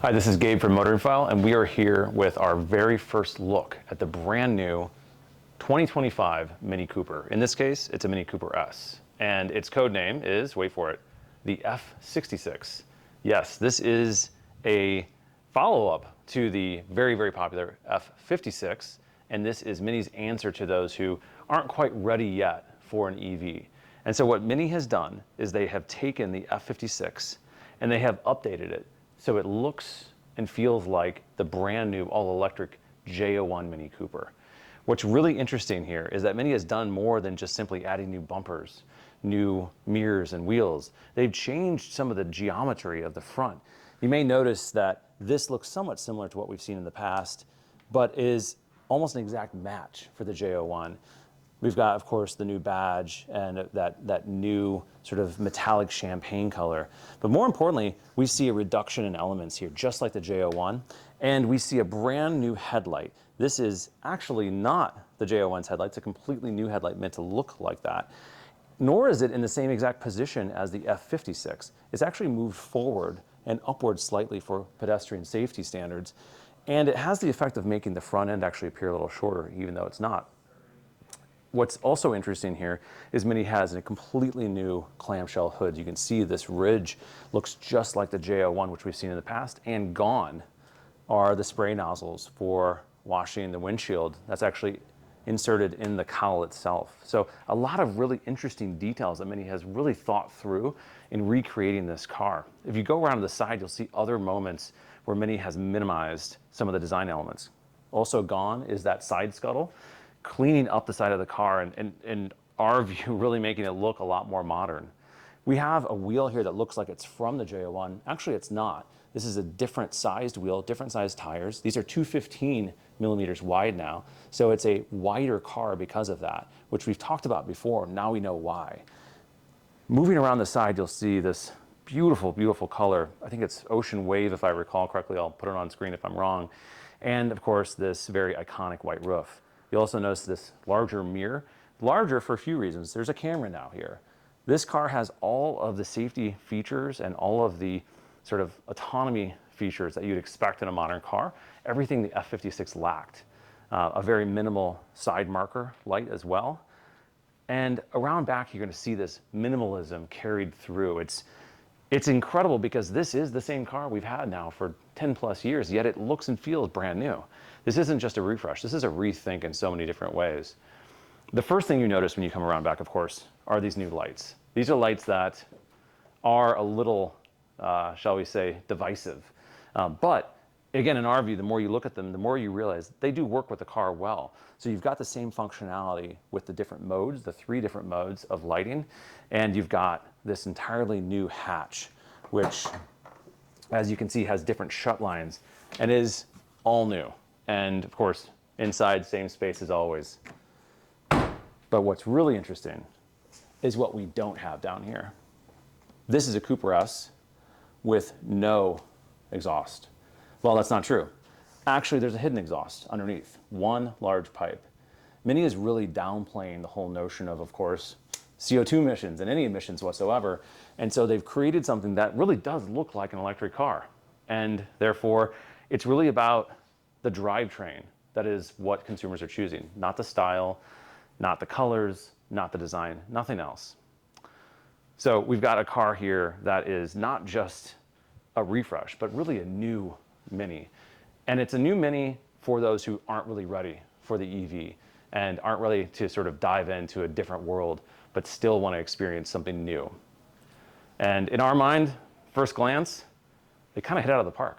Hi, this is Gabe from MotoringFile, and we are here with our very first look at the brand new 2025 Mini Cooper. In this case, it's a Mini Cooper S, and its code name is, wait for it, the F66. Yes, this is a follow-up to the very, very popular F56, and this is Mini's answer to those who aren't quite ready yet for an EV. And so what Mini has done is they have taken the F56 and they have updated it so it looks and feels like the brand new all-electric J01 Mini Cooper. What's really interesting here is that Mini has done more than just simply adding new bumpers, new mirrors and wheels. They've changed some of the geometry of the front. You may notice that this looks somewhat similar to what we've seen in the past, but is almost an exact match for the J01. We've got, of course, the new badge and that new sort of metallic champagne color. But more importantly, we see a reduction in elements here, just like the J01. And we see a brand new headlight. This is actually not the J01's headlight. It's a completely new headlight meant to look like that. Nor is it in the same exact position as the F56. It's actually moved forward and upward slightly for pedestrian safety standards. And it has the effect of making the front end actually appear a little shorter, even though it's not. What's also interesting here is Mini has a completely new clamshell hood. You can see this ridge looks just like the J01, which we've seen in the past, and gone are the spray nozzles for washing the windshield. That's actually inserted in the cowl itself. So a lot of really interesting details that Mini has really thought through in recreating this car. If you go around to the side, you'll see other moments where Mini has minimized some of the design elements. Also gone is that side scuttle, cleaning up the side of the car and in our view, really making it look a lot more modern. We have a wheel here that looks like it's from the J01. Actually, it's not. This is a different sized wheel, different sized tires. These are 215 millimeters wide now. So it's a wider car because of that, which we've talked about before. Now we know why. Moving around the side, you'll see this beautiful, beautiful color. I think it's Ocean Wave, if I recall correctly. I'll put it on screen if I'm wrong. And of course, this very iconic white roof. You'll also notice this larger mirror, larger for a few reasons. There's a camera now here. This car has all of the safety features and all of the sort of autonomy features that you'd expect in a modern car, everything the F56 lacked. A very minimal side marker light as well. And around back, you're gonna see this minimalism carried through. It's incredible because this is the same car we've had now for 10 plus years, yet it looks and feels brand new. This isn't just a refresh, this is a rethink in so many different ways. The first thing you notice when you come around back, of course, are these new lights. These are lights that are a little, shall we say, divisive. But again, in our view, the more you look at them, the more you realize they do work with the car well. So you've got the same functionality with the different modes, the 3 different modes of lighting, and you've got this entirely new hatch, which, as you can see, has different shut lines and is all new. And of course, inside, same space as always. But what's really interesting is what we don't have down here. This is a Cooper S with no exhaust. Well, that's not true. Actually, there's a hidden exhaust underneath, one large pipe. Mini is really downplaying the whole notion of course, CO2 emissions and any emissions whatsoever. And so they've created something that really does look like an electric car. And therefore, it's really about the drivetrain. That is what consumers are choosing, not the style, not the colors, not the design, nothing else. So we've got a car here that is not just a refresh, but really a new Mini. And it's a new Mini for those who aren't really ready for the EV and aren't ready to sort of dive into a different world, but still want to experience something new. And in our mind, first glance, they kind of hit out of the park.